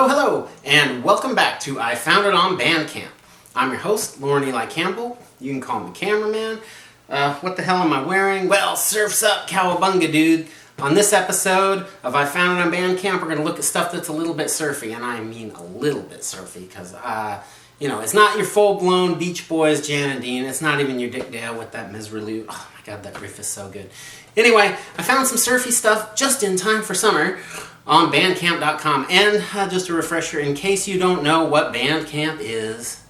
Hello, and welcome back to I Found It on Bandcamp. I'm your host, Lauren Eli Campbell. You can call me Cameraman. What the hell am I wearing? Well, surf's up, cowabunga, dude. On this episode of I Found It on Bandcamp, we're going to look at stuff that's a little bit surfy, and I mean a little bit surfy, because, it's not your full-blown Beach Boys, Jan and Dean. It's not even your Dick Dale with that Misery Loot. Oh my god, that riff is so good. Anyway, I found some surfy stuff just in time for summer on bandcamp.com. And just a refresher, in case you don't know what Bandcamp is,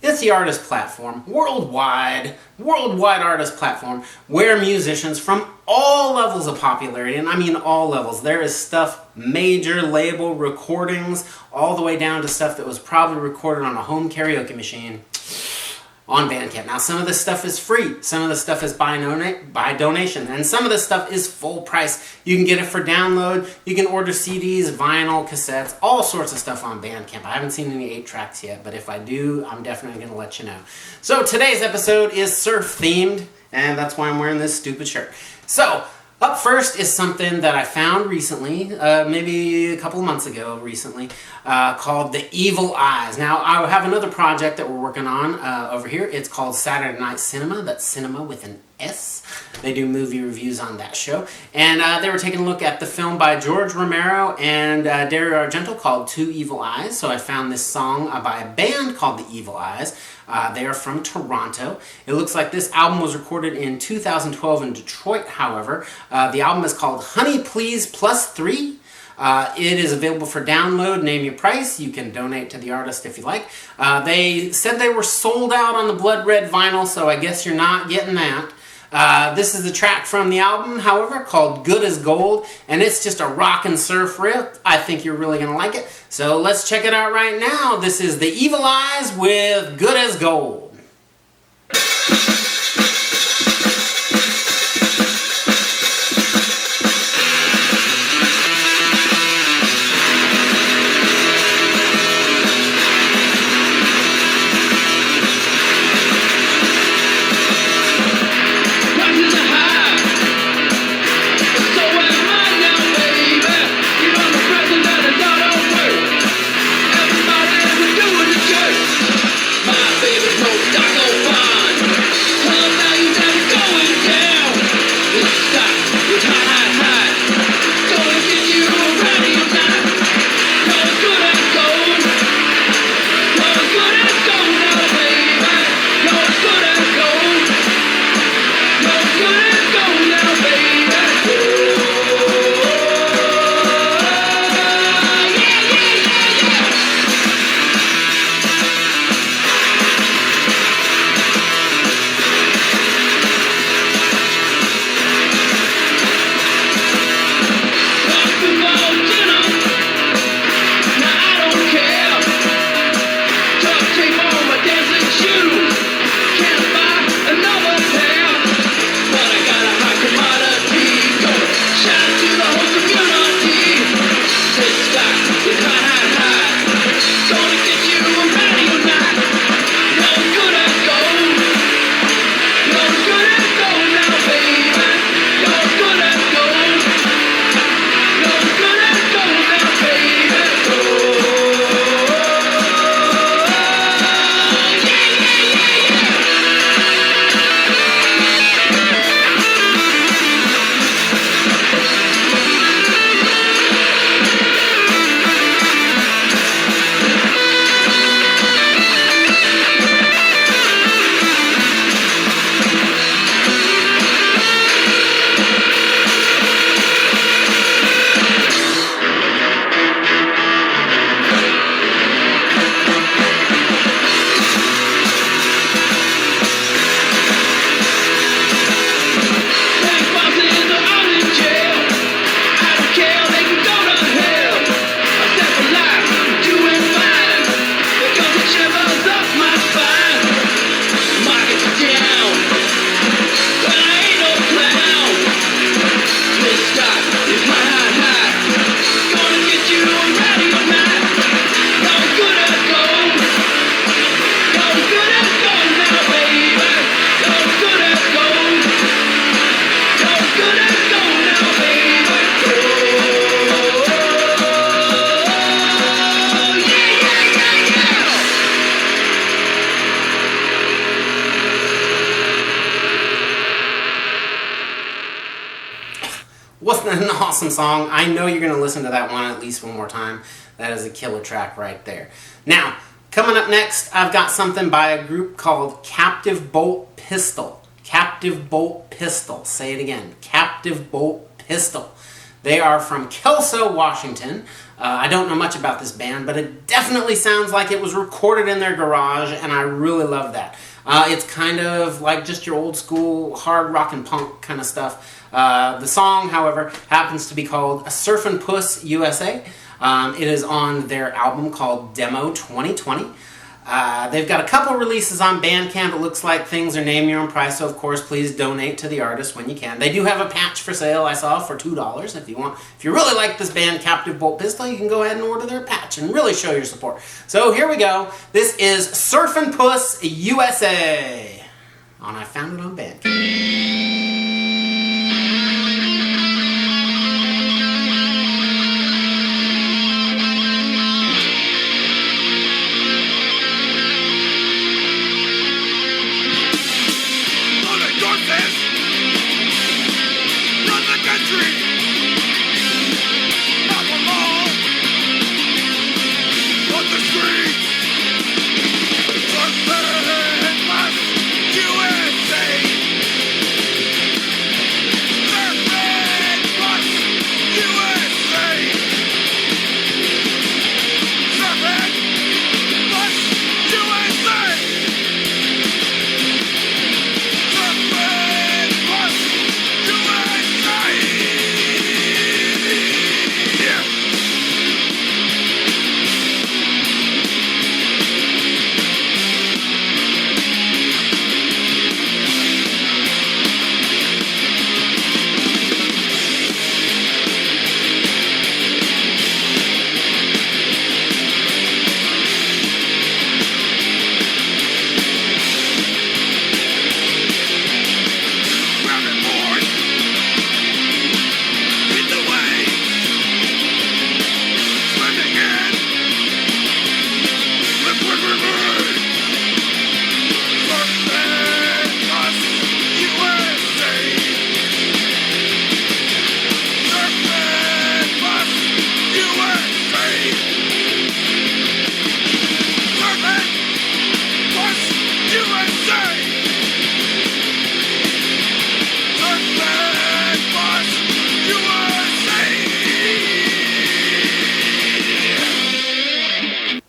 it's the artist platform, worldwide artist platform, where musicians from all levels of popularity, and I mean all levels, there is stuff, major label recordings, all the way down to stuff that was probably recorded on a home karaoke machine on Bandcamp. Now, some of this stuff is free, some of the stuff is by donation, and some of this stuff is full price. You can get it for download, you can order CDs, vinyl, cassettes, all sorts of stuff on Bandcamp. I haven't seen any 8-tracks yet, but if I do, I'm definitely going to let you know. So today's episode is surf-themed, and that's why I'm wearing this stupid shirt. So, up first is something that I found recently, maybe a couple of months ago recently, called The Evil Eyes. Now, I have another project that we're working on over here. It's called Saturday Night Cinema. That's cinema with an S. They do movie reviews on that show. And they were taking a look at the film by George Romero and Dario Argento called Two Evil Eyes. So I found this song by a band called The Evil Eyes. They are from Toronto. It looks like this album was recorded in 2012 in Detroit, however. The album is called Honey Please Plus 3. It is available for download. Name your price. You can donate to the artist if you like. They said they were sold out on the blood red vinyl, so I guess you're not getting that. This is the track from the album, however, called Good as Gold, and it's just a rock and surf riff. I think you're really going to like it. So let's check it out right now. This is The Evil Eyes with Good as Gold. My baby knows awesome song. I know you're going to listen to that one at least one more time. That is a killer track right there. Now, coming up next, I've got something by a group called Captive Bolt Pistol. Captive Bolt Pistol. Say it again. Captive Bolt Pistol. They are from Kelso, Washington. I don't know much about this band, but it definitely sounds like it was recorded in their garage, and I really love that. It's kind of like just your old school hard rock and punk kind of stuff. The song, however, happens to be called Surfin' Puss USA. It is on their album called Demo 2020. They've got a couple releases on Bandcamp. It looks like things are name your own price, so of course please donate to the artist when you can. They do have a patch for sale I saw for $2 if you want. If you really like this band, Captive Bolt Pistol, you can go ahead and order their patch and really show your support. So here we go. This is Surfin' Puss USA. And I found it on Bandcamp.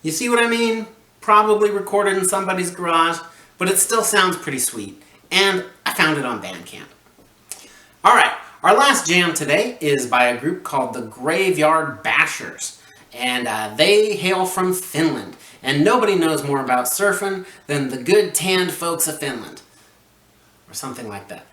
You see what I mean? Probably recorded in somebody's garage, but it still sounds pretty sweet. And I found it on Bandcamp. Alright, our last jam today is by a group called the Graveyard Bashers. And they hail from Finland. And nobody knows more about surfing than the good tanned folks of Finland. Or something like that.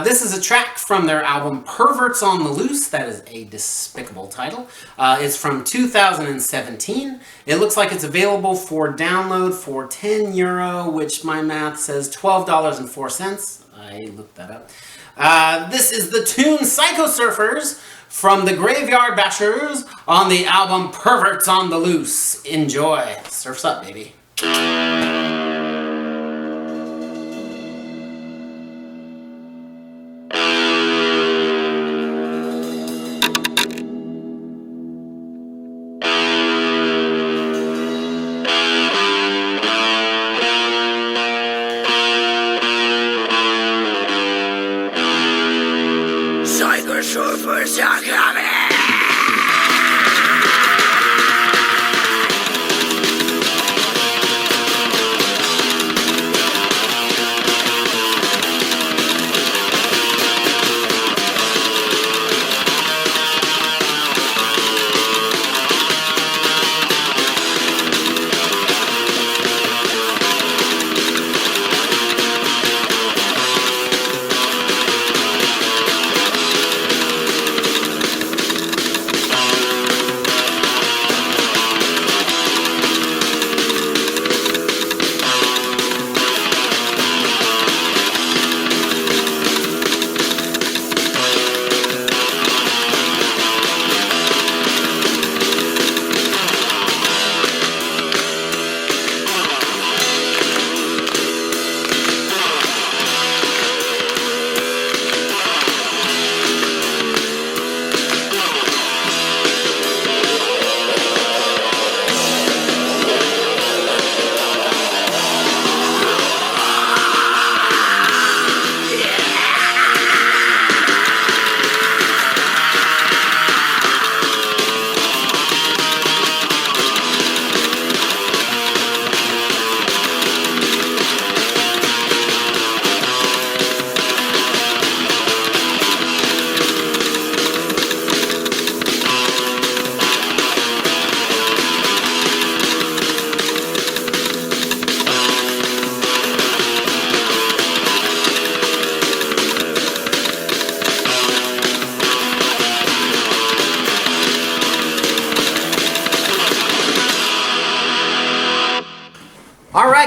This is a track from their album Perverts on the Loose. That is a despicable title. It's from 2017. It looks like it's available for download for €10, which my math says $12.04. I looked that up. This is the tune Psycho Surfers from the Graveyard Bashers on the album Perverts on the Loose. Enjoy. Surf's up, baby. Surfers are coming!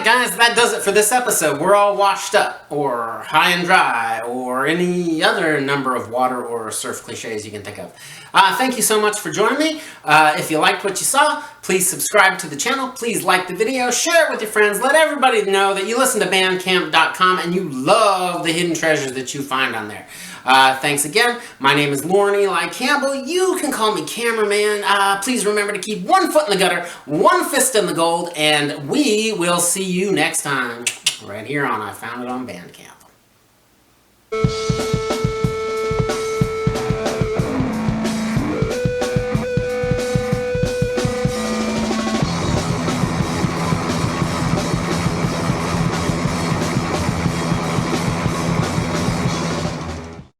guys, that does it for this episode. We're all washed up, or high and dry, or any other number of water or surf cliches you can think of. Thank you so much for joining me. If you liked what you saw, please subscribe to the channel. Please like the video, share it with your friends. Let everybody know that you listen to bandcamp.com and you love the hidden treasures that you find on there. Thanks again. My name is Lauren Eli Campbell. You can call me Cameraman. Please remember to keep one foot in the gutter, one fist in the gold, and we will see you next time right here on I Found It on Bandcamp.